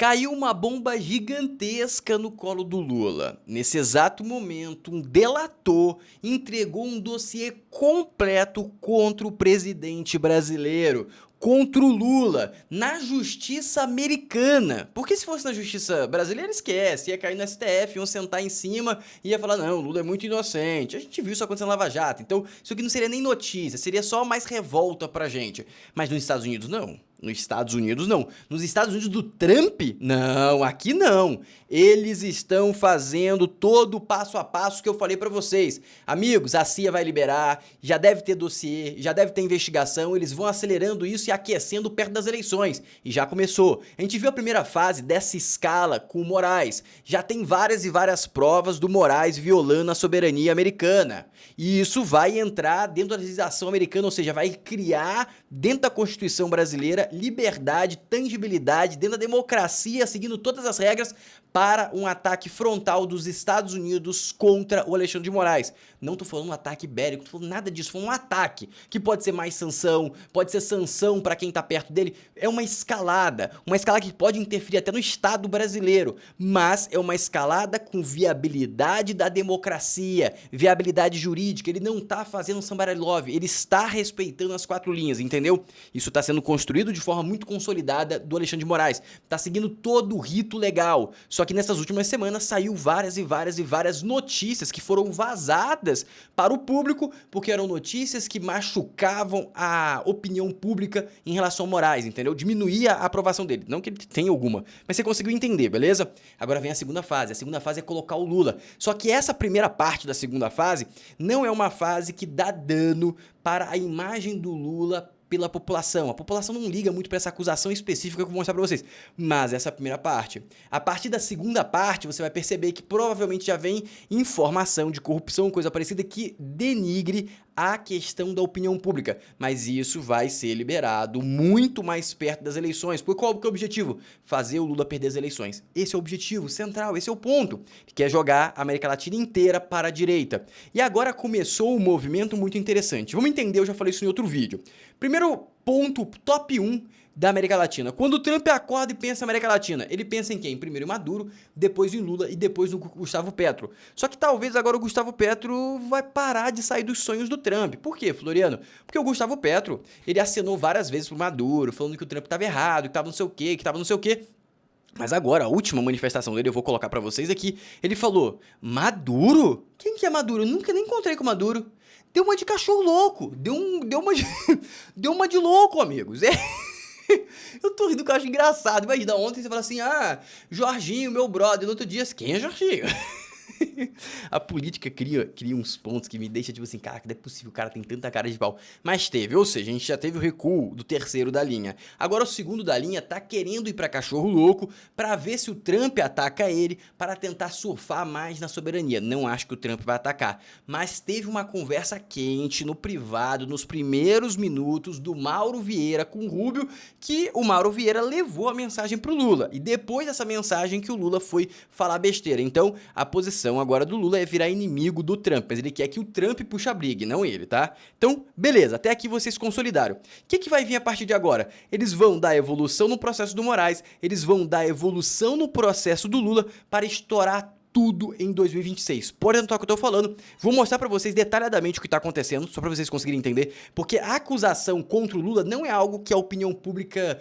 Caiu uma bomba gigantesca no colo do Lula. Nesse exato momento, um delator entregou um dossiê completo contra o presidente brasileiro, contra o Lula, na justiça americana. Porque se fosse na justiça brasileira, esquece, ia cair no STF, iam sentar em cima e ia falar, não, o Lula é muito inocente. A gente viu isso acontecendo na Lava Jato, então isso aqui não seria nem notícia, seria só mais revolta pra gente. Mas nos Estados Unidos, não. Nos Estados Unidos, não. Nos Estados Unidos do Trump? Não, aqui não. Eles estão fazendo todo o passo a passo que eu falei pra vocês. Amigos, a CIA vai liberar, já deve ter dossiê, já deve ter investigação, eles vão acelerando isso e aquecendo perto das eleições. E já começou. A gente viu a primeira fase dessa escala com o Moraes. Já tem várias e várias provas do Moraes violando a soberania americana. E isso vai entrar dentro da legislação americana, ou seja, vai criar dentro da Constituição brasileira liberdade, tangibilidade, dentro da democracia, seguindo todas as regras para um ataque frontal dos Estados Unidos contra o Alexandre de Moraes. Não tô falando um ataque bélico, não tô falando nada disso, foi um ataque, que pode ser mais sanção, pode ser sanção para quem tá perto dele, é uma escalada que pode interferir até no Estado brasileiro, mas é uma escalada com viabilidade da democracia, viabilidade jurídica, ele não tá fazendo somebody love, ele está respeitando as quatro linhas, entendeu? Isso tá sendo construído de forma muito consolidada do Alexandre de Moraes, tá seguindo todo o rito legal. Só que nessas últimas semanas saiu várias notícias que foram vazadas para o público, porque eram notícias que machucavam a opinião pública em relação ao Moraes, entendeu? Diminuía a aprovação dele. Não que ele tenha alguma, mas você conseguiu entender, beleza? Agora vem a segunda fase. A segunda fase é colocar o Lula. Só que essa primeira parte da segunda fase não é uma fase que dá dano para a imagem do Lula pela população. A população não liga muito para essa acusação específica que eu vou mostrar para vocês, mas essa é a primeira parte. A partir da segunda parte, você vai perceber que provavelmente já vem informação de corrupção, coisa parecida, que denigre a questão da opinião pública, mas isso vai ser liberado muito mais perto das eleições. Por qual que é o objetivo? Fazer o Lula perder as eleições. Esse é o objetivo central, esse é o ponto. Ele quer jogar a América Latina inteira para a direita. E agora começou um movimento muito interessante. Vamos entender, eu já falei isso em outro vídeo. Primeiro ponto, top 1 da América Latina. Quando o Trump acorda e pensa em América Latina, ele pensa em quem? Primeiro em Maduro, depois em Lula e depois no Gustavo Petro. Só que talvez agora o Gustavo Petro vai parar de sair dos sonhos do Trump. Por quê, Floriano? Porque o Gustavo Petro, ele acenou várias vezes pro Maduro, falando que o Trump estava errado, que estava não sei o quê, que estava não sei o quê. Mas agora, a última manifestação dele, eu vou colocar pra vocês aqui, ele falou, Maduro? Quem que é Maduro? Eu nunca nem encontrei com Maduro. Deu uma de cachorro louco, deu uma de, deu uma de louco, amigos. É... Eu tô rindo que eu acho engraçado. Imagina, ontem você fala assim, Jorginho, meu brother. No outro dia, quem é Jorginho? A política cria uns pontos que me deixa tipo assim, cara, que não é possível, o cara tem tanta cara de pau. Mas teve, ou seja, a gente já teve o recuo do terceiro da linha. Agora o segundo da linha tá querendo ir pra cachorro louco pra ver se o Trump ataca ele para tentar surfar mais na soberania. Não acho que o Trump vai atacar, mas teve uma conversa quente no privado, nos primeiros minutos do Mauro Vieira com o Rubio, que o Mauro Vieira levou a mensagem pro Lula. E depois dessa mensagem que o Lula foi falar besteira. Então, a posição agora do Lula é virar inimigo do Trump, mas ele quer que o Trump puxe a briga, não ele, tá? Então, beleza, até aqui vocês consolidaram. O que vai vir a partir de agora? Eles vão dar evolução no processo do Moraes, eles vão dar evolução no processo do Lula para estourar tudo em 2026. Porém, não é o que eu tô falando. Vou mostrar pra vocês detalhadamente o que tá acontecendo, só pra vocês conseguirem entender, porque a acusação contra o Lula não é algo que a opinião pública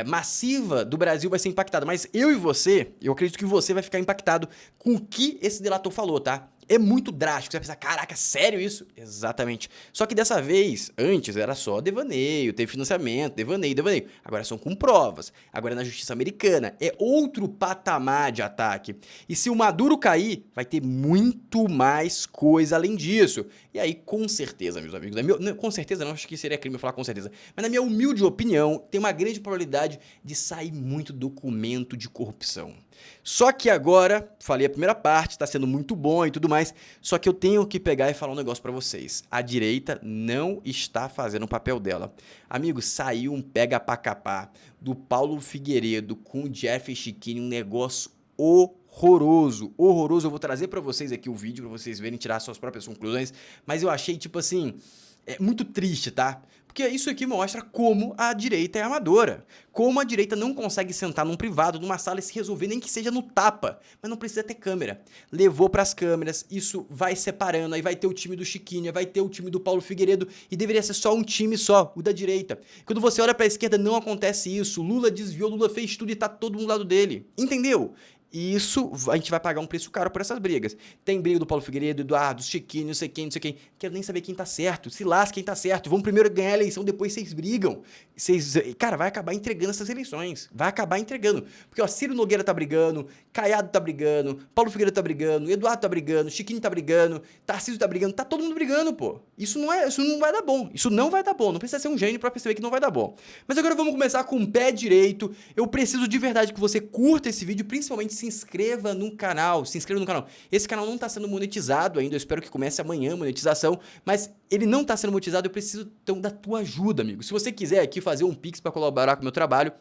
massiva do Brasil vai ser impactada, mas eu e você, eu acredito que você vai ficar impactado com o que esse delator falou, tá? É muito drástico, você vai pensar, caraca, sério isso? Exatamente. Só que dessa vez, antes era só devaneio, teve financiamento, devaneio. Agora são com provas, agora é na justiça americana, é outro patamar de ataque. E se o Maduro cair, vai ter muito mais coisa além disso. E aí, com certeza, meus amigos, com certeza não, acho que seria crime eu falar com certeza, mas na minha humilde opinião, tem uma grande probabilidade de sair muito documento de corrupção. Só que agora, falei a primeira parte, tá sendo muito bom e tudo mais, só que eu tenho que pegar e falar um negócio pra vocês. A direita não está fazendo o papel dela. Amigos, saiu um pega pra capar do Paulo Figueiredo com o Jeff Chiquini, um negócio horroroso, horroroso. Eu vou trazer pra vocês aqui o vídeo, pra vocês verem, tirar suas próprias conclusões, mas eu achei, tipo assim, muito triste, tá? Porque isso aqui mostra como a direita é amadora. Como a direita não consegue sentar num privado, numa sala e se resolver, nem que seja no tapa. Mas não precisa ter câmera. Levou pras câmeras, isso vai separando, aí vai ter o time do Chiquinha, vai ter o time do Paulo Figueiredo, e deveria ser só um time só, o da direita. Quando você olha pra esquerda, não acontece isso. Lula desviou, Lula fez tudo e tá todo mundo do lado dele. Entendeu? E isso, a gente vai pagar um preço caro por essas brigas. Tem briga do Paulo Figueiredo, Eduardo, Chiquinho, não sei quem, não sei quem. Quero nem saber quem tá certo. Se lasca quem tá certo. Vamos primeiro ganhar a eleição, depois vocês brigam. Cara, vai acabar entregando essas eleições. Vai acabar entregando. Porque, ó, Ciro Nogueira tá brigando, Caiado tá brigando, Paulo Figueiredo tá brigando, Eduardo tá brigando, Chiquinho tá brigando, Tarcísio tá brigando, tá todo mundo brigando, pô. Isso não vai dar bom. Isso não vai dar bom. Não precisa ser um gênio pra perceber que não vai dar bom. Mas agora vamos começar com o pé direito. Eu preciso de verdade que você curta esse vídeo, principalmente se inscreva no canal. Se inscreva no canal. Esse canal não tá sendo monetizado ainda. Eu espero que comece amanhã a monetização. Mas ele não tá sendo monetizado. Eu preciso então da tua ajuda, amigo. Se você quiser aqui fazer um Pix pra colaborar com o meu trabalho,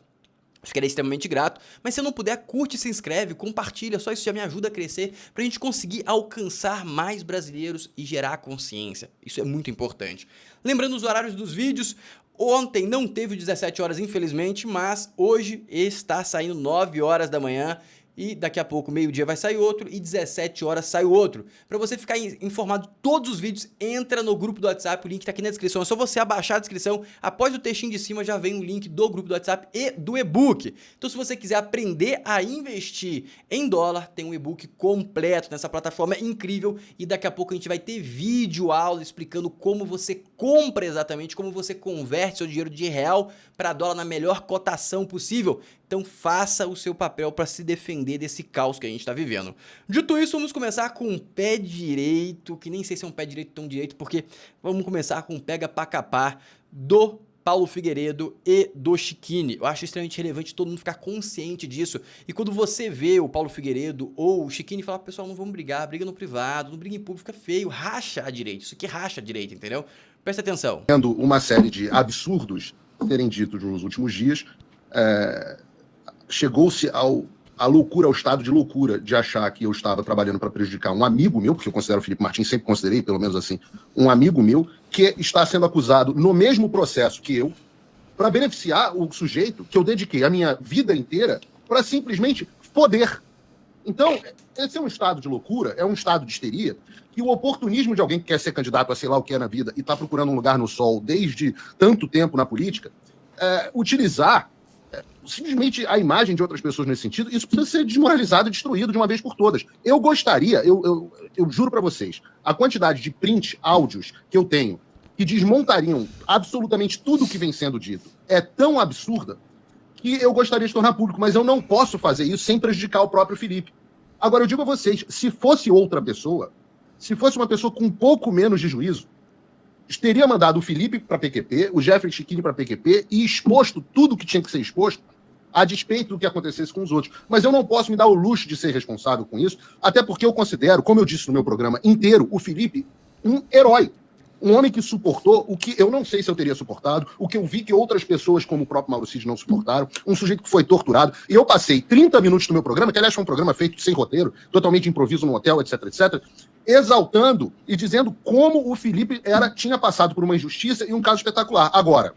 ficarei extremamente grato, mas se não puder, curte, se inscreve, compartilha, só isso já me ajuda a crescer pra gente conseguir alcançar mais brasileiros e gerar consciência. Isso é muito importante. Lembrando os horários dos vídeos, ontem não teve 17 horas infelizmente, mas hoje está saindo 9 horas da manhã. E daqui a pouco, meio-dia, vai sair outro e 17 horas sai o outro. Para você ficar informado de todos os vídeos, entra no grupo do WhatsApp, o link tá aqui na descrição. É só você abaixar a descrição, após o textinho de cima já vem o link do grupo do WhatsApp e do e-book. Então se você quiser aprender a investir em dólar, tem um e-book completo nessa plataforma incrível. E daqui a pouco a gente vai ter vídeo aula explicando como você compra exatamente, como você converte seu dinheiro de real para dólar na melhor cotação possível. Então faça o seu papel para se defender desse caos que a gente está vivendo. Dito isso, vamos começar com o pé direito, que nem sei se é um pé direito tão direito, porque vamos começar com o pega pra capar do Paulo Figueiredo e do Chiquini. Eu acho extremamente relevante todo mundo ficar consciente disso. E quando você vê o Paulo Figueiredo ou o Chiquini falar, pessoal, não vamos brigar, briga no privado, não briga em público, fica feio, racha a direita. Isso aqui racha a direita, entendeu? Presta atenção. Tendo uma série de absurdos serem ditos nos últimos dias, chegou-se à loucura, ao estado de loucura de achar que eu estava trabalhando para prejudicar um amigo meu, porque eu considero o Felipe Martins, sempre considerei, pelo menos assim, um amigo meu, que está sendo acusado no mesmo processo que eu, para beneficiar o sujeito que eu dediquei a minha vida inteira para simplesmente poder. Então, esse é um estado de loucura, é um estado de histeria, que o oportunismo de alguém que quer ser candidato a sei lá o que é na vida e está procurando um lugar no sol desde tanto tempo na política, utilizar simplesmente a imagem de outras pessoas nesse sentido, isso precisa ser desmoralizado e destruído de uma vez por todas. Eu gostaria, eu juro para vocês, a quantidade de print, áudios que eu tenho, que desmontariam absolutamente tudo o que vem sendo dito, é tão absurda que eu gostaria de tornar público, mas eu não posso fazer isso sem prejudicar o próprio Felipe. Agora, eu digo a vocês, se fosse outra pessoa, se fosse uma pessoa com um pouco menos de juízo, teria mandado o Felipe para PQP, o Jeffrey Chiquini para PQP e exposto tudo que tinha que ser exposto, a despeito do que acontecesse com os outros. Mas eu não posso me dar o luxo de ser responsável com isso, até porque eu considero, como eu disse no meu programa inteiro, o Felipe um herói. Um homem que suportou o que eu não sei se eu teria suportado, o que eu vi que outras pessoas, como o próprio Mauro Cid, não suportaram, um sujeito que foi torturado. E eu passei 30 minutos no meu programa, que aliás foi um programa feito sem roteiro, totalmente improviso no hotel, etc, etc, exaltando e dizendo como o Felipe tinha passado por uma injustiça e um caso espetacular. Agora,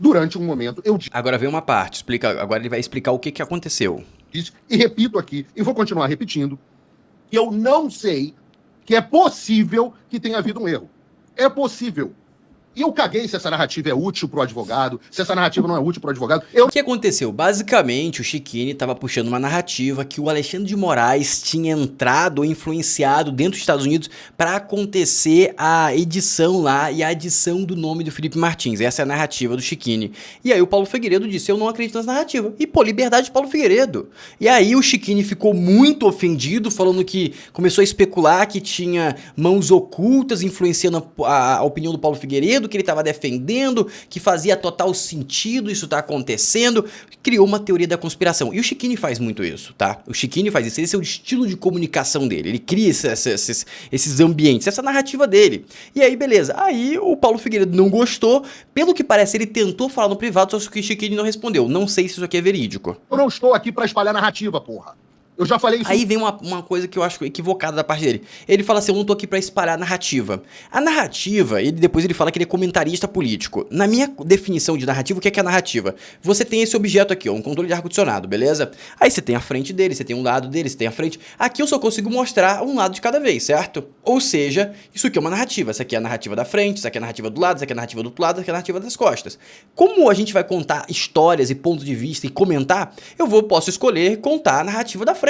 durante um momento, eu disse... Agora vem uma parte, agora ele vai explicar o que aconteceu. E repito aqui, e vou continuar repetindo, que eu não sei que é possível que tenha havido um erro. É possível. E eu caguei se essa narrativa é útil pro advogado, se essa narrativa não é útil pro advogado. O que aconteceu? Basicamente, o Chiquini estava puxando uma narrativa que o Alexandre de Moraes tinha entrado ou influenciado dentro dos Estados Unidos para acontecer a edição lá e a adição do nome do Felipe Martins. Essa é a narrativa do Chiquini. E aí o Paulo Figueiredo disse, eu não acredito nessa narrativa. E pô, liberdade de Paulo Figueiredo. E aí o Chiquini ficou muito ofendido, falando que começou a especular que tinha mãos ocultas influenciando a opinião do Paulo Figueiredo, que ele estava defendendo, que fazia total sentido isso tá acontecendo, criou uma teoria da conspiração. E o Chiquini faz muito isso, tá? O Chiquini faz isso, esse é o estilo de comunicação dele, ele cria esses ambientes, essa narrativa dele. E aí, beleza, aí o Paulo Figueiredo não gostou, pelo que parece ele tentou falar no privado, só que o Chiquini não respondeu. Não sei se isso aqui é verídico. Eu não estou aqui para espalhar narrativa, porra. Eu já falei isso. Aí vem uma coisa que eu acho equivocada da parte dele. Ele fala assim, eu não tô aqui pra espalhar a narrativa. A narrativa, depois ele fala que ele é comentarista político. Na minha definição de narrativa, o que é a narrativa? Você tem esse objeto aqui, ó, um controle de ar-condicionado, beleza? Aí você tem a frente dele, você tem um lado dele, você tem a frente. Aqui eu só consigo mostrar um lado de cada vez, certo? Ou seja, isso aqui é uma narrativa. Essa aqui é a narrativa da frente, essa aqui é a narrativa do lado, essa aqui é a narrativa do outro lado, essa aqui é a narrativa das costas. Como a gente vai contar histórias e pontos de vista e comentar, posso escolher contar a narrativa da frente.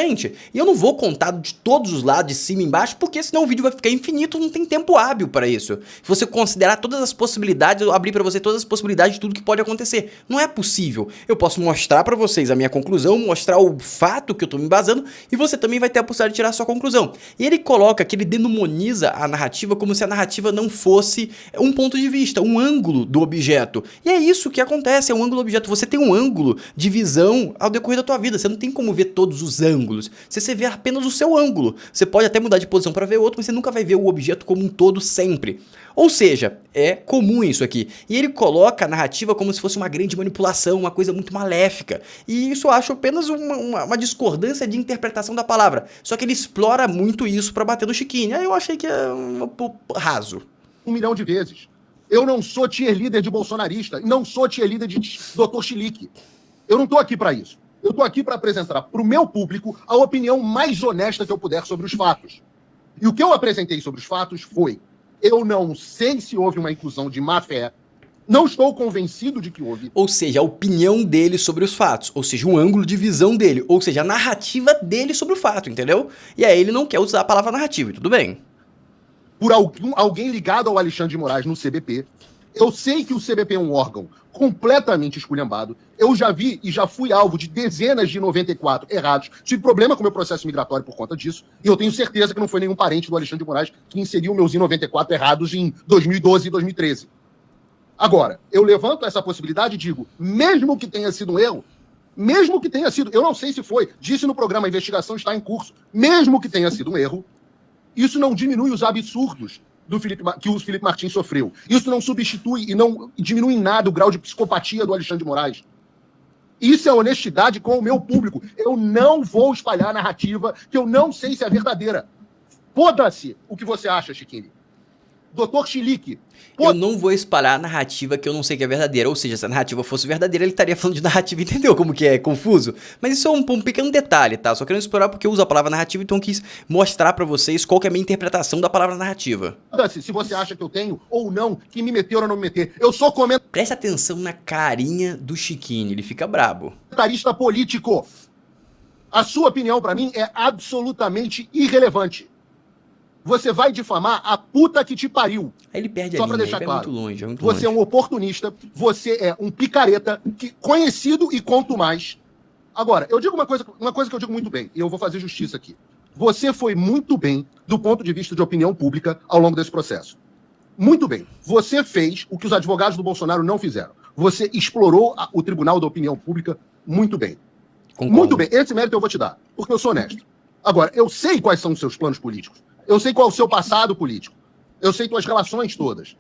E eu não vou contar de todos os lados, de cima e embaixo, porque senão o vídeo vai ficar infinito, não tem tempo hábil para isso. Se você considerar todas as possibilidades, eu abri para você todas as possibilidades de tudo que pode acontecer. Não é possível. Eu posso mostrar para vocês a minha conclusão, mostrar o fato que eu tô me embasando, e você também vai ter a possibilidade de tirar a sua conclusão. E ele coloca que ele demoniza a narrativa como se a narrativa não fosse um ponto de vista, um ângulo do objeto. E é isso que acontece, é um ângulo do objeto. Você tem um ângulo de visão ao decorrer da tua vida, você não tem como ver todos os ângulos. Você vê apenas o seu ângulo. Você pode até mudar de posição para ver outro, mas você nunca vai ver o objeto como um todo sempre. Ou seja, é comum isso aqui. E ele coloca a narrativa como se fosse uma grande manipulação, uma coisa muito maléfica. E isso eu acho apenas uma discordância de interpretação da palavra. Só que ele explora muito isso para bater no Chiquinho. Aí eu achei que é raso. 1 milhão de vezes. Eu não sou cheerleader de bolsonarista, não sou cheerleader de Dr. Chilique. Eu não tô aqui para isso. Eu tô aqui para apresentar para o meu público a opinião mais honesta que eu puder sobre os fatos. E o que eu apresentei sobre os fatos foi: eu não sei se houve uma inclusão de má fé, não estou convencido de que houve. Ou seja, a opinião dele sobre os fatos, ou seja, um ângulo de visão dele, ou seja, a narrativa dele sobre o fato, entendeu? E aí ele não quer usar a palavra narrativa, e tudo bem. Por alguém ligado ao Alexandre de Moraes no CBP. Eu sei que o CBP é um órgão completamente esculhambado. Eu já vi e já fui alvo de dezenas de 94 errados. Tive problema com o meu processo migratório por conta disso. E eu tenho certeza que não foi nenhum parente do Alexandre de Moraes que inseriu meus I-94 errados em 2012 e 2013. Agora, eu levanto essa possibilidade e digo, mesmo que tenha sido um erro, mesmo que tenha sido, eu não sei se foi, disse no programa, a investigação está em curso, mesmo que tenha sido um erro, isso não diminui os absurdos que o Felipe Martins sofreu. Isso não substitui e não diminui em nada o grau de psicopatia do Alexandre de Moraes. Isso é honestidade com o meu público. Eu não vou espalhar a narrativa que eu não sei se é verdadeira. Foda-se o que você acha, Chiquinho. Doutor Chilique. Eu não vou espalhar a narrativa que eu não sei que é verdadeira. Ou seja, se a narrativa fosse verdadeira, ele estaria falando de narrativa, entendeu como que é confuso? Mas isso é um pequeno detalhe, tá? Só querendo explorar porque eu uso a palavra narrativa, então eu quis mostrar pra vocês qual que é a minha interpretação da palavra narrativa. Se você acha que eu tenho ou não, que me meter ou não me meter. Eu sou comentarista Presta atenção na carinha do Chiquinho, ele fica brabo. político. A sua opinião pra mim é absolutamente irrelevante. Você vai difamar a puta que te pariu. Aí ele perde Só a pra linha, deixar ele claro. é muito longe, é muito Você longe. é um oportunista, você é um picareta, conhecido e quanto mais. Agora, eu digo uma coisa que eu digo muito bem, e eu vou fazer justiça aqui. Você foi muito bem do ponto de vista de opinião pública ao longo desse processo. Muito bem. Você fez o que os advogados do Bolsonaro não fizeram. Você explorou o Tribunal da Opinião Pública muito bem. Concordo. Muito bem. Esse mérito eu vou te dar, porque eu sou honesto. Agora, eu sei quais são os seus planos políticos. Eu sei qual é o seu passado político. Eu sei tuas relações todas.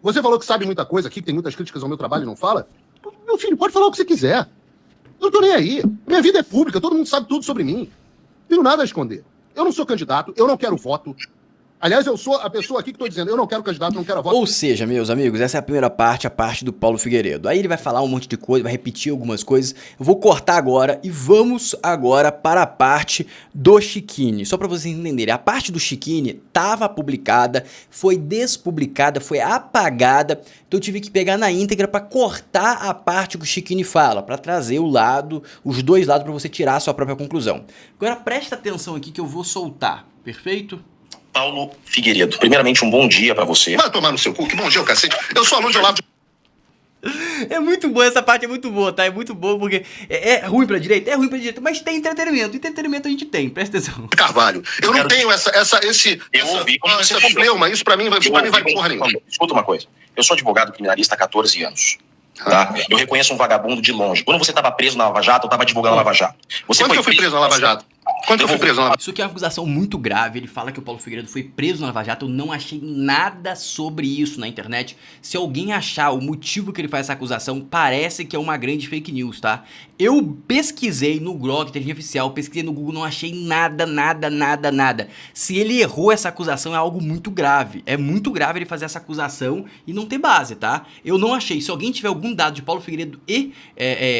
Você falou que sabe muita coisa aqui, que tem muitas críticas ao meu trabalho e não fala. Meu filho, pode falar o que você quiser. Eu não tô nem aí. Minha vida é pública, todo mundo sabe tudo sobre mim. Não tenho nada a esconder. Eu não sou candidato, eu não quero voto. Aliás, eu sou a pessoa aqui que estou dizendo, eu não quero candidato, não quero voto. Ou seja, meus amigos, essa é a primeira parte, a parte do Paulo Figueiredo. Aí ele vai falar um monte de coisa, vai repetir algumas coisas. Eu vou cortar agora e vamos agora para a parte do Chiquinho. Só para vocês entenderem, a parte do Chiquinho estava publicada, foi despublicada, foi apagada. Então eu tive que pegar na íntegra para cortar a parte que o Chiquinho fala, para trazer o lado, os dois lados para você tirar a sua própria conclusão. Agora presta atenção aqui que eu vou soltar, perfeito? Paulo Figueiredo, primeiramente um bom dia pra você. Vai tomar no seu cu, que bom dia, o cacete. Eu sou aluno de Olavo de... É muito boa, essa parte é muito boa, tá? É muito boa porque é ruim pra direita? É ruim pra direita, mas tem entretenimento. Entretenimento a gente tem, presta atenção. Carvalho. Eu não tenho esse problema. Isso pra mim vai porra nenhuma. Escuta uma coisa. Eu sou advogado criminalista há 14 anos. Tá? Eu reconheço um vagabundo de longe. Quando você estava preso na Lava Jato, eu estava advogando a Lava Jato. Quando que eu fui preso na Lava Jato? Quando eu fui preso na Lava Jato? Isso aqui é uma acusação muito grave. Ele fala que o Paulo Figueiredo foi preso na Lava Jato. Eu não achei nada sobre isso na internet. Se alguém achar o motivo que ele faz essa acusação, parece que é uma grande fake news, tá? Eu pesquisei no Grok, inteligência artificial, pesquisei no Google, não achei nada. Se ele errou essa acusação, é algo muito grave. É muito grave ele fazer essa acusação e não ter base, tá? Eu não achei. Se alguém tiver algum dado de Paulo Figueiredo e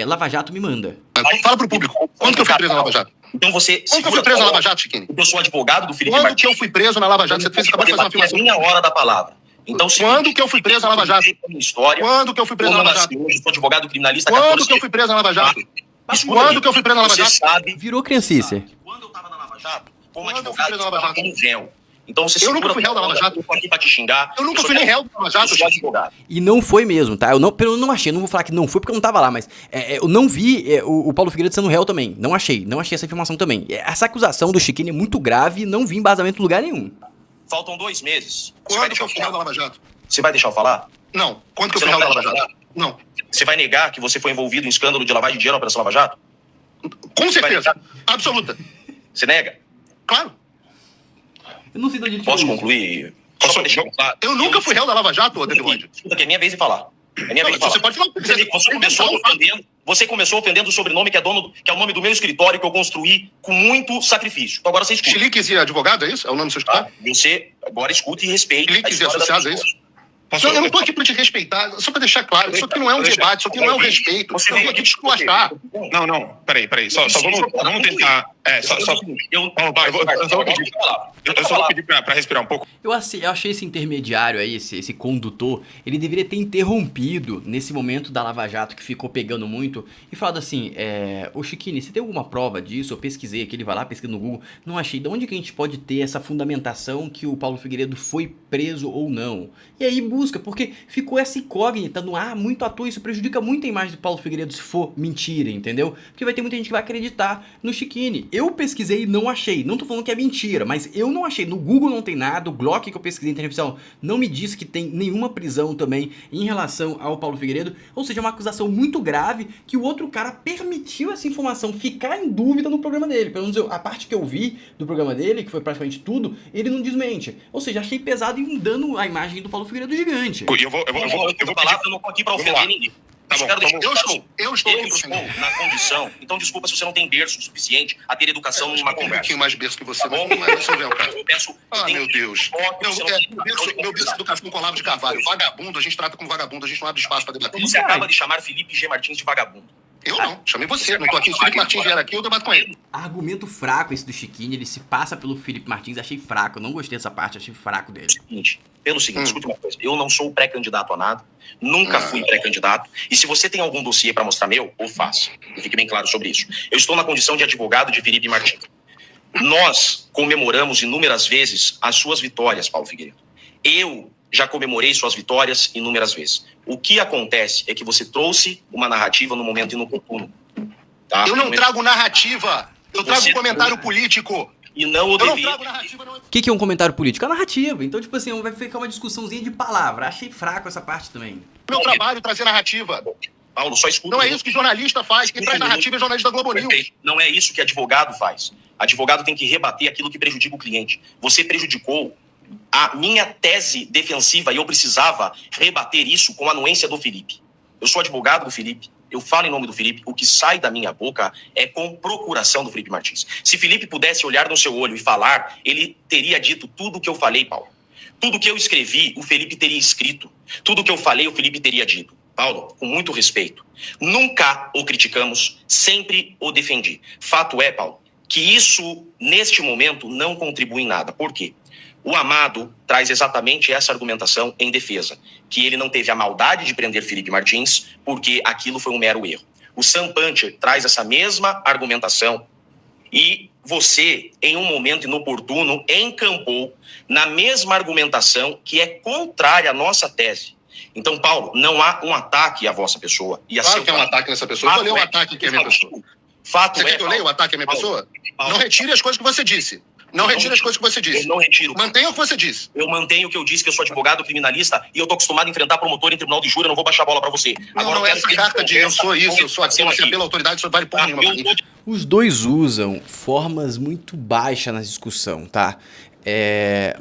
Lava Jato, me manda. Fala pro público. Quando que eu fui preso na Lava Jato? Então você... Quando que eu fui preso na Lava Jato, Chiquini? Eu sou advogado do Felipe Quando Martins. que eu fui preso na Lava Jato? Você acabou de fazer uma afirmação. É minha hora da palavra. Então, quando que eu fui preso na Lava Jato? História. Quando que eu fui preso na Lava Jato? Eu sou advogado criminalista. Quando que eu fui preso na Lava Jato? Quando que eu fui preso na Lava Jato? Você sabe... Virou criancice. Quando eu tava na Lava Jato, como Quando eu fui preso na Lava advogado, Jato? como réu. Então você Eu nunca fui réu da Lava Jato. Eu tô aqui pra te xingar. Eu nunca fui nem réu da Lava Jato, eu sou Chiquini. advogado. E não foi mesmo, tá? Eu não achei, não vou falar que não foi porque eu não tava lá, mas eu não vi o Paulo Figueiredo sendo réu também. Não achei essa informação também. Essa acusação do Chiquini é muito grave e não vi embasamento em lugar nenhum. Faltam 2 meses. Você vai Quando que deixar eu eu fui réu da falar? Lava Jato? Você vai deixar eu falar? Não. Quando que eu Você fui réu não da vai Lava deixar Jato? Não. Você vai negar que você foi envolvido em escândalo de lavagem de dinheiro na Operação Lava Jato? Com certeza. Absoluta. Você nega? Claro. Eu não sei de onde ele Posso tirou isso. concluir? Só pra deixar claro. Eu nunca fui réu da Lava Jato, Adelante. Escuta, que é minha vez de falar. É minha vez de falar. Você pode falar. Você começou ofendendo o sobrenome que é o nome do meu escritório que eu construí com muito sacrifício. Então agora você escuta. Chiliques e advogado, é isso? É o nome do seu escritório? Tá? Você agora escuta e respeita. Chiliques e associados, é isso? Não, eu não tô aqui pra te respeitar, só pra deixar claro. Isso aqui não é um debate, isso aqui não é um respeito. Eu tô aqui te esculachar. Não, peraí. Só vamos tentar. Eu só vou pedir pra respirar um pouco. Eu achei esse intermediário aí, esse condutor, ele deveria ter interrompido nesse momento da Lava Jato que ficou pegando muito e falado assim, ô Chiquini, você tem alguma prova disso? Eu pesquisei aqui, ele vai lá, pesquisa no Google, não achei. De onde que a gente pode ter essa fundamentação que o Paulo Figueiredo foi preso ou não? E aí busca, porque ficou essa incógnita no ar muito à toa, isso prejudica muito a imagem do Paulo Figueiredo se for mentira, entendeu? Porque vai ter muita gente que vai acreditar no Chiquini. Eu pesquisei e não achei, não tô falando que é mentira, mas eu não achei, no Google não tem nada, o Glock que eu pesquisei na televisão não me disse que tem nenhuma prisão também em relação ao Paulo Figueiredo, ou seja, é uma acusação muito grave que o outro cara permitiu essa informação ficar em dúvida no programa dele, pelo menos a parte que eu vi do programa dele, que foi praticamente tudo, ele não desmente, ou seja, achei pesado e um dano à imagem do Paulo Figueiredo gigante. Eu vou falar, eu não tô aqui pra ofender ninguém. Tá bom, Eu estou aqui pra ofender. Na condição. Então, desculpa se você não tem berço suficiente a ter educação numa Um conversa. pouquinho mais berço que você, Tá bom? mas isso é o cara. Eu peço. Ah, meu Deus. Meu berço é educação com Olavo de Carvalho. Você Vagabundo, a gente trata como vagabundo, a gente não abre espaço pra debater. Você acaba de chamar Felipe G. Martins de vagabundo. Eu não, chamei você, não tô aqui. Se o Felipe Martins vier aqui, eu debato com ele. Argumento fraco esse do Chiquini, ele se passa pelo Felipe Martins, achei fraco, eu não gostei dessa parte, achei fraco dele. Pelo seguinte, escute uma coisa, eu não sou pré-candidato a nada, nunca fui pré-candidato, e se você tem algum dossiê para mostrar meu, ou faça. Fique bem claro sobre isso. Eu estou na condição de advogado de Felipe Martins. Nós comemoramos inúmeras vezes as suas vitórias, Paulo Figueiredo. Eu já comemorei suas vitórias inúmeras vezes. O que acontece é que você trouxe uma narrativa no momento inoportuno. Tá? Eu não trago narrativa, eu trago comentário político. E não o Eu não deveria. trago narrativa, não. O que é um comentário político? A narrativa, então tipo assim, vai ficar uma discussãozinha de palavra, achei fraco essa parte também. Meu trabalho é trazer narrativa. Paulo, só escuta. Não é isso que jornalista faz. Quem traz narrativa é jornalista da Globo News. Perfeito. Não é isso que advogado faz. Advogado tem que rebater aquilo que prejudica o cliente. Você prejudicou a minha tese defensiva e eu precisava rebater isso com a anuência do Felipe. Eu sou advogado do Felipe, eu falo em nome do Felipe, o que sai da minha boca é com procuração do Felipe Martins. Se Felipe pudesse olhar no seu olho e falar, ele teria dito tudo o que eu falei, Paulo. Tudo que eu escrevi, o Felipe teria escrito. Tudo que eu falei, o Felipe teria dito. Paulo, com muito respeito, nunca o criticamos, sempre o defendi. Fato é, Paulo, que isso, neste momento, não contribui em nada. Por quê? O Amado traz exatamente essa argumentação em defesa, que ele não teve a maldade de prender Felipe Martins, porque aquilo foi um mero erro. O Sam Puncher traz essa mesma argumentação e você, em um momento inoportuno, encampou na mesma argumentação que é contrária à nossa tese. Então, Paulo, não há um ataque à vossa pessoa. E a Claro seu que é um ataque nessa pessoa. Eu vou ler o ataque que é minha pessoa. Fato Você é, quer que eu leia o ataque à minha pessoa? Não retire as coisas que você disse. Não retire as coisas que você disse. Eu não retiro. Mantenha o que você disse. Eu mantenho o que eu disse, que eu sou advogado criminalista e eu tô acostumado a enfrentar promotor em tribunal de júri, eu não vou baixar a bola pra você. Agora, não é essa carta de eu sou isso, eu sou aquilo, você é pela autoridade, isso vale porra nenhuma. Os dois usam formas muito baixas na discussão, tá?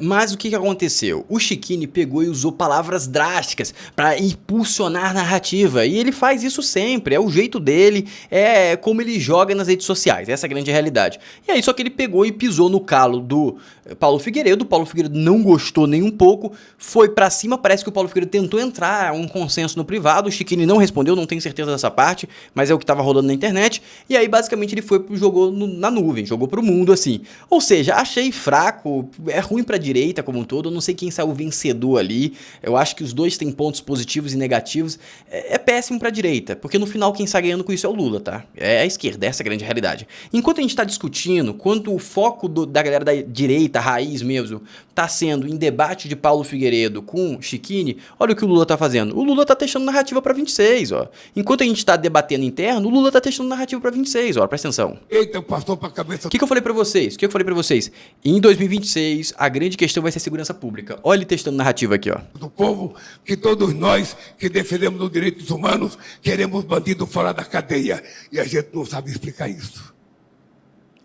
Mas o que aconteceu? O Chiquini pegou e usou palavras drásticas para impulsionar a narrativa, e ele faz isso sempre, é o jeito dele, é como ele joga nas redes sociais, essa é a grande realidade. E aí só que ele pegou e pisou no calo do Paulo Figueiredo, o Paulo Figueiredo não gostou nem um pouco, foi pra cima, parece que o Paulo Figueiredo tentou entrar um consenso no privado, o Chiquini não respondeu, não tenho certeza dessa parte, mas é o que tava rolando na internet, e aí basicamente ele jogou na nuvem, jogou pro mundo assim. Ou seja, achei fraco, é ruim pra direita como um todo, eu não sei quem saiu vencedor ali, eu acho que os dois têm pontos positivos e negativos, é péssimo pra direita, porque no final quem sai ganhando com isso é o Lula, tá? É a esquerda, essa é a grande realidade. Enquanto a gente tá discutindo, quanto o foco da galera da direita, raiz mesmo, tá sendo em debate de Paulo Figueiredo com Chiquini, olha o que o Lula tá fazendo. O Lula tá testando narrativa pra 26, ó. Enquanto a gente tá debatendo interno, o Lula tá testando narrativa pra 26, ó, presta atenção. Eita, passou pra cabeça. O que eu falei pra vocês? Em 2026, a grande questão vai ser segurança pública. Olha ele testando narrativa aqui, ó. Do povo, que todos nós que defendemos os direitos humanos queremos bandido fora da cadeia. E a gente não sabe explicar isso.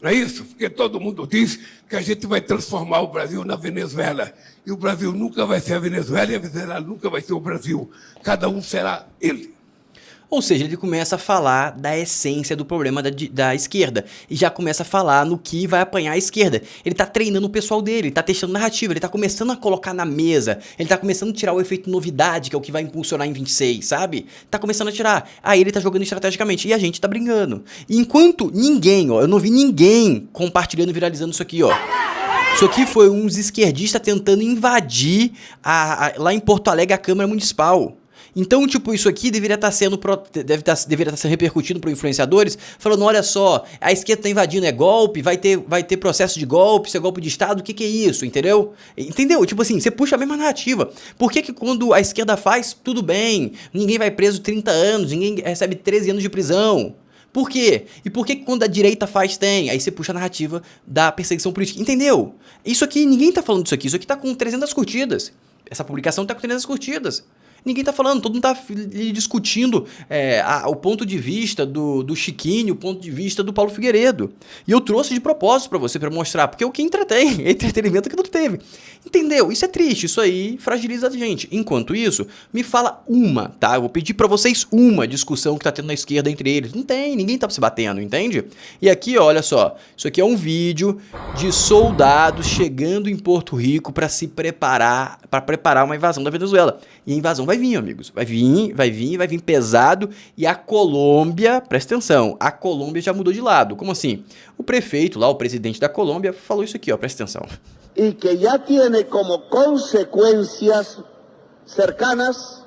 Não é isso? Porque todo mundo diz que a gente vai transformar o Brasil na Venezuela. E o Brasil nunca vai ser a Venezuela e a Venezuela nunca vai ser o Brasil. Cada um será ele. Ou seja, ele começa a falar da essência do problema da esquerda. E já começa a falar no que vai apanhar a esquerda. Ele tá treinando o pessoal dele, ele tá testando narrativa, ele tá começando a colocar na mesa, ele tá começando a tirar o efeito novidade, que é o que vai impulsionar em 26, sabe? Tá começando a tirar. Aí ele tá jogando estrategicamente e a gente tá brincando. E enquanto ninguém, ó, eu não vi ninguém compartilhando e viralizando isso aqui, ó. Isso aqui foi uns esquerdistas tentando invadir lá em Porto Alegre a Câmara Municipal. Então, tipo, isso aqui deveria estar sendo repercutindo para influenciadores, falando, olha só, a esquerda tá invadindo, é golpe, vai ter processo de golpe, isso é golpe de Estado, o que é isso, entendeu? Entendeu? Tipo assim, você puxa a mesma narrativa. Por que quando a esquerda faz, tudo bem, ninguém vai preso 30 anos, ninguém recebe 13 anos de prisão? Por quê? E por que quando a direita faz, tem? Aí você puxa a narrativa da perseguição política, entendeu? Isso aqui, ninguém tá falando disso aqui, isso aqui tá com 300 curtidas. Essa publicação tá com 300 curtidas. Ninguém tá falando, todo mundo tá discutindo o ponto de vista do Chiquini, o ponto de vista do Paulo Figueiredo. E eu trouxe de propósito pra você, pra mostrar, porque o que entretém é entretenimento que não teve. Entendeu? Isso é triste, isso aí fragiliza a gente. Enquanto isso, me fala uma, tá? Eu vou pedir pra vocês uma discussão que tá tendo na esquerda entre eles. Não tem, ninguém tá se batendo, entende? E aqui, olha só, isso aqui é um vídeo de soldados chegando em Porto Rico pra se preparar, pra preparar uma invasão da Venezuela. E a invasão vai vir, amigos. Vai vir pesado. E a Colômbia, presta atenção, a Colômbia já mudou de lado. Como assim? O prefeito lá, o presidente da Colômbia, falou isso aqui, ó, presta atenção. E que já tiene como consequências cercanas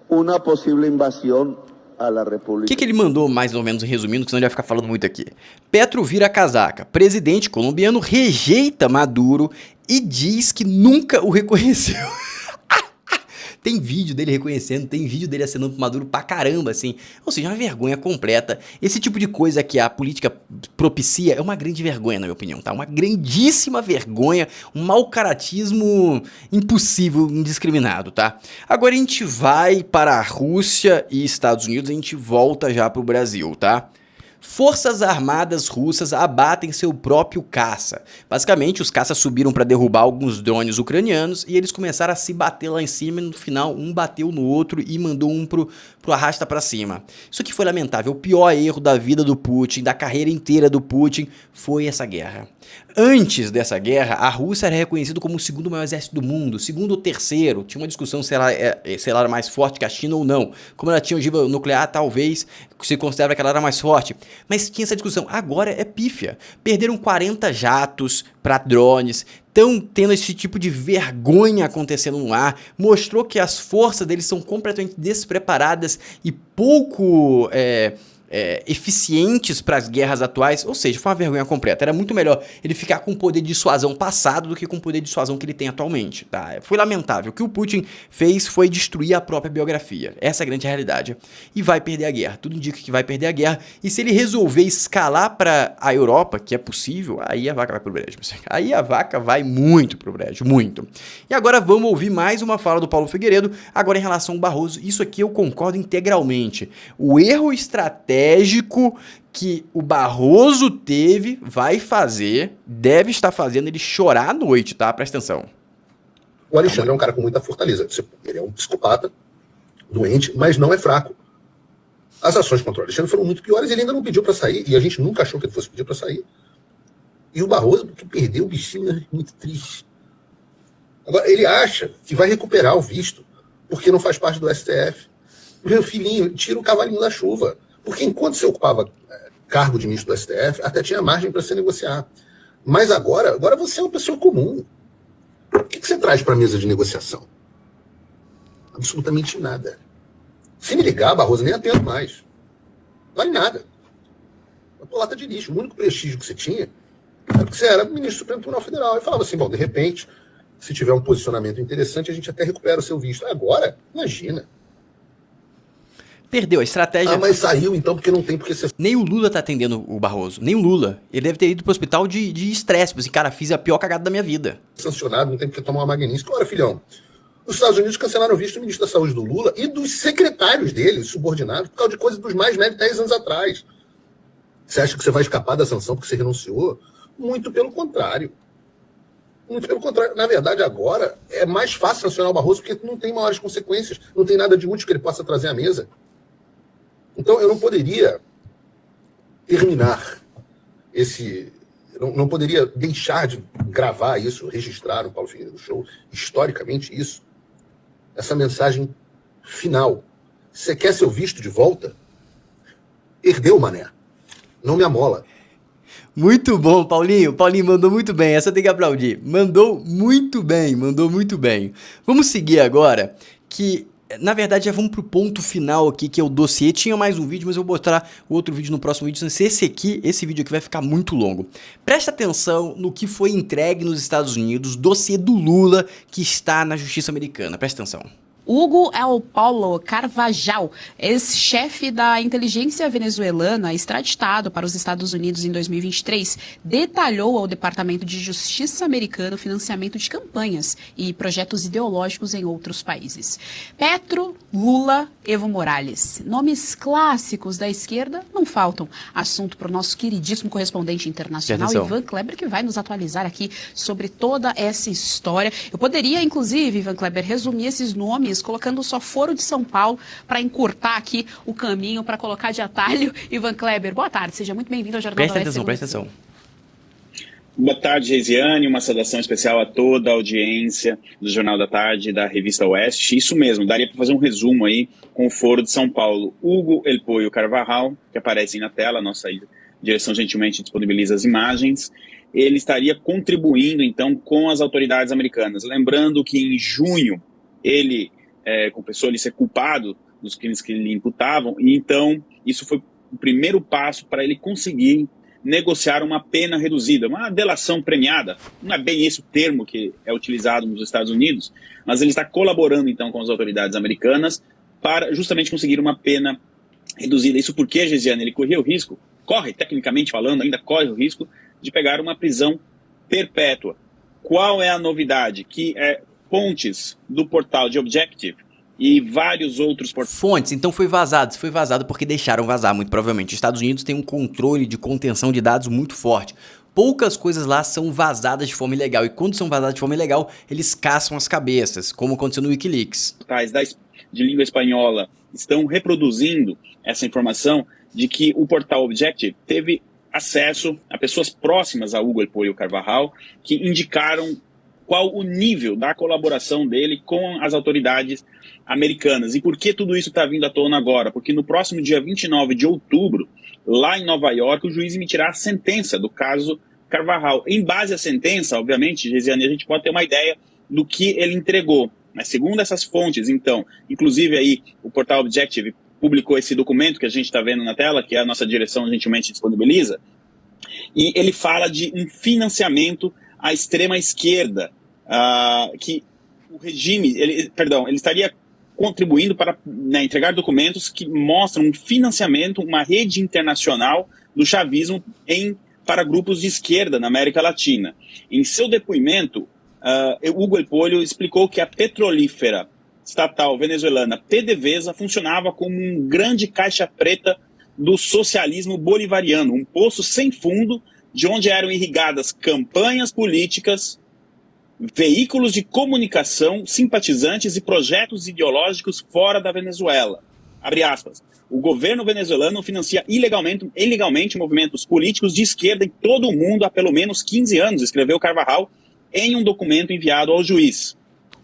uma possível invasão à República. O que ele mandou, mais ou menos resumindo, que senão ele vai ficar falando muito aqui? Petro vira casaca. Presidente colombiano rejeita Maduro e diz que nunca o reconheceu. Tem vídeo dele reconhecendo, tem vídeo dele acenando pro Maduro pra caramba, assim. Ou seja, uma vergonha completa. Esse tipo de coisa que a política propicia é uma grande vergonha, na minha opinião, tá? Uma grandíssima vergonha, um mau caratismo impossível, indiscriminado, tá? Agora a gente vai para a Rússia e Estados Unidos, a gente volta já pro Brasil, tá? Forças armadas russas abatem seu próprio caça. Basicamente, os caças subiram para derrubar alguns drones ucranianos e eles começaram a se bater lá em cima e no final um bateu no outro e mandou um pro arrasta para cima. Isso aqui foi lamentável. O pior erro da vida do Putin, da carreira inteira do Putin, foi essa guerra. Antes dessa guerra, a Rússia era reconhecida como o segundo maior exército do mundo, segundo ou terceiro. Tinha uma discussão se ela era mais forte que a China ou não. Como ela tinha ogiva nuclear, talvez se considerava que ela era mais forte. Mas tinha essa discussão. Agora é pífia. Perderam 40 jatos para drones. Estão tendo esse tipo de vergonha acontecendo no ar. Mostrou que as forças deles são completamente despreparadas e pouco eficientes para as guerras atuais, ou seja, foi uma vergonha completa. Era muito melhor ele ficar com o poder de dissuasão passado do que com o poder de dissuasão que ele tem atualmente, tá? Foi lamentável. O que o Putin fez foi destruir a própria biografia. Essa é a grande realidade. E vai perder a guerra. Tudo indica que vai perder a guerra. E se ele resolver escalar para a Europa, que é possível, aí a vaca vai pro brejo. Aí a vaca vai muito pro brejo, muito. E agora vamos ouvir mais uma fala do Paulo Figueiredo, agora em relação ao Barroso. Isso aqui eu concordo integralmente. O erro estratégico que o Barroso deve estar fazendo ele chorar à noite, tá? Presta atenção. O Alexandre é um cara com muita fortaleza. Ele é um psicopata, doente, mas não é fraco. As ações contra o Alexandre foram muito piores, ele ainda não pediu para sair, e a gente nunca achou que ele fosse pedir para sair. E o Barroso, que perdeu o bichinho, é muito triste. Agora, ele acha que vai recuperar o visto, porque não faz parte do STF. Meu filhinho, tira o cavalinho da chuva. Porque enquanto você ocupava cargo de ministro do STF, até tinha margem para se negociar. Mas agora você é uma pessoa comum. O que você traz para a mesa de negociação? Absolutamente nada. Se me ligar, Barroso, nem atendo mais. Não vale nada. Uma lata de lixo. O único prestígio que você tinha era porque você era ministro do Supremo Tribunal Federal. E falava assim, bom, de repente, se tiver um posicionamento interessante, a gente até recupera o seu visto. Agora, imagina. Perdeu a estratégia. Mas saiu então porque não tem porque ser. Nem o Lula tá atendendo o Barroso. Nem o Lula. Ele deve ter ido pro hospital de estresse. Assim, cara, fiz a pior cagada da minha vida. Sancionado, não tem porque tomar uma magnífica. Ora, filhão, os Estados Unidos cancelaram o visto do ministro da Saúde do Lula e dos secretários dele, subordinados, por causa de coisas dos mais 10 anos atrás. Você acha que você vai escapar da sanção porque você renunciou? Muito pelo contrário. Muito pelo contrário. Na verdade, agora é mais fácil sancionar o Barroso porque não tem maiores consequências. Não tem nada de útil que ele possa trazer à mesa. Então, eu não poderia terminar esse... Não poderia deixar de gravar isso, registrar no Paulo Figueiredo Show, historicamente isso, essa mensagem final. Você quer seu visto de volta? Perdeu, mané. Não me amola. Muito bom, Paulinho. Paulinho mandou muito bem. Essa tem que aplaudir. Mandou muito bem, mandou muito bem. Vamos seguir agora, que... Na verdade, já vamos pro ponto final aqui, que é o dossiê. Tinha mais um vídeo, mas eu vou botar o outro vídeo no próximo vídeo. Esse vídeo aqui vai ficar muito longo. Presta atenção no que foi entregue nos Estados Unidos, dossiê do Lula, que está na justiça americana. Presta atenção. Hugo El Paulo Carvajal, ex-chefe da inteligência venezuelana, extraditado para os Estados Unidos em 2023, detalhou ao Departamento de Justiça americano o financiamento de campanhas e projetos ideológicos em outros países. Petro, Lula, Evo Morales. Nomes clássicos da esquerda não faltam. Assunto para o nosso queridíssimo correspondente internacional, Ivan Kleber, que vai nos atualizar aqui sobre toda essa história. Eu poderia, inclusive, Ivan Kleber, resumir esses nomes colocando só Foro de São Paulo para encurtar aqui o caminho, para colocar de atalho. Ivan Kleber, boa tarde, seja muito bem-vindo ao Jornal da Oeste. Presta atenção. Boa tarde, Geisiane, uma saudação especial a toda a audiência do Jornal da Tarde da Revista Oeste. Isso mesmo, daria para fazer um resumo aí com o Foro de São Paulo. Hugo El Pollo Carvajal, que aparece aí na tela, a nossa direção gentilmente disponibiliza as imagens. Ele estaria contribuindo, então, com as autoridades americanas. Lembrando que em junho ele confessou ele ser culpado dos crimes que lhe imputavam, e então isso foi o primeiro passo para ele conseguir negociar uma pena reduzida, uma delação premiada. Não é bem esse o termo que é utilizado nos Estados Unidos, mas ele está colaborando então com as autoridades americanas para justamente conseguir uma pena reduzida. Isso porque, Geisiane, ele corre, tecnicamente falando, ainda corre o risco de pegar uma prisão perpétua. Qual é a novidade? Que fontes do portal de Objective e vários outros portais. Fontes, então foi vazado porque deixaram vazar, muito provavelmente. Os Estados Unidos têm um controle de contenção de dados muito forte. Poucas coisas lá são vazadas de forma ilegal, e quando são vazadas de forma ilegal, eles caçam as cabeças, como aconteceu no Wikileaks. Portais de língua espanhola estão reproduzindo essa informação de que o portal Objective teve acesso a pessoas próximas a Hugo El Pollo Carvajal, que indicaram qual o nível da colaboração dele com as autoridades americanas. E por que tudo isso está vindo à tona agora? Porque no próximo dia 29 de outubro, lá em Nova York, o juiz emitirá a sentença do caso Carvajal. Em base à sentença, obviamente, Geisiane, a gente pode ter uma ideia do que ele entregou. Mas segundo essas fontes, então, inclusive aí o portal Objective publicou esse documento que a gente está vendo na tela, que a nossa direção gentilmente disponibiliza, e ele fala de um financiamento à extrema-esquerda, que o regime, ele estaria contribuindo para entregar documentos que mostram um financiamento, uma rede internacional do chavismo para grupos de esquerda na América Latina. Em seu depoimento, Hugo El Pollo explicou que a petrolífera estatal venezuelana PDVSA funcionava como um grande caixa preta do socialismo bolivariano, um poço sem fundo de onde eram irrigadas campanhas políticas, veículos de comunicação, simpatizantes e projetos ideológicos fora da Venezuela. Abre aspas. O governo venezuelano financia ilegalmente movimentos políticos de esquerda em todo o mundo há pelo menos 15 anos, escreveu Carvajal em um documento enviado ao juiz.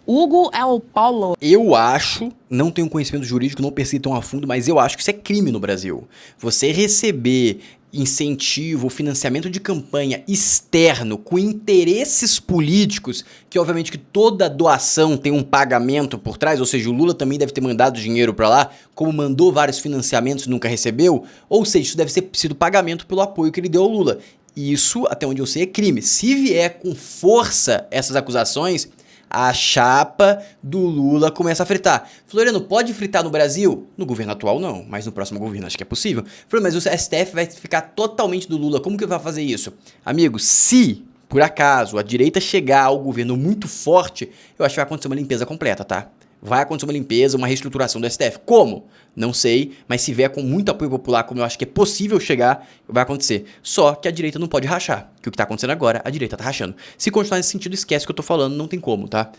Hugo El Pollo. Eu acho, não tenho conhecimento jurídico, não pesquisei tão a fundo, mas eu acho que isso é crime no Brasil. Você receber incentivo, financiamento de campanha externo com interesses políticos, que obviamente que toda doação tem um pagamento por trás, ou seja, o Lula também deve ter mandado dinheiro pra lá, como mandou vários financiamentos e nunca recebeu, ou seja, isso deve ter sido pagamento pelo apoio que ele deu ao Lula. Isso, até onde eu sei, é crime. Se vier com força essas acusações, a chapa do Lula começa a fritar. Floriano, pode fritar no Brasil? No governo atual não, mas no próximo governo acho que é possível. Floriano, mas o STF vai ficar totalmente do Lula, como que vai fazer isso? Amigo, se por acaso a direita chegar ao governo muito forte, eu acho que vai acontecer uma limpeza completa, tá? Vai acontecer uma limpeza, uma reestruturação do STF. Como? Não sei, mas se vier com muito apoio popular, como eu acho que é possível chegar, vai acontecer. Só que a direita não pode rachar, que o que tá acontecendo agora, a direita tá rachando. Se continuar nesse sentido, esquece o que eu tô falando, não tem como, tá?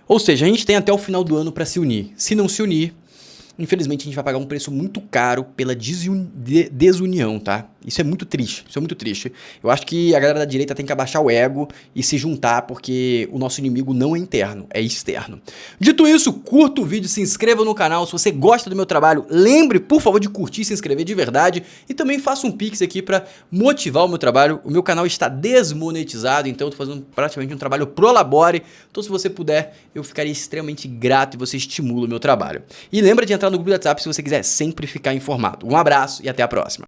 Ou seja, a gente tem até o final do ano pra se unir. Se não se unir, infelizmente a gente vai pagar um preço muito caro pela desunião, tá? Isso é muito triste, isso é muito triste. Eu acho que a galera da direita tem que abaixar o ego e se juntar, porque o nosso inimigo não é interno, é externo. Dito isso, curta o vídeo, se inscreva no canal. Se você gosta do meu trabalho, lembre, por favor, de curtir e se inscrever de verdade. E também faça um pix aqui pra motivar o meu trabalho. O meu canal está desmonetizado, então eu tô fazendo praticamente um trabalho pro labore. Então se você puder, eu ficaria extremamente grato e você estimula o meu trabalho. E lembra de entrar no grupo do WhatsApp se você quiser sempre ficar informado. Um abraço e até a próxima.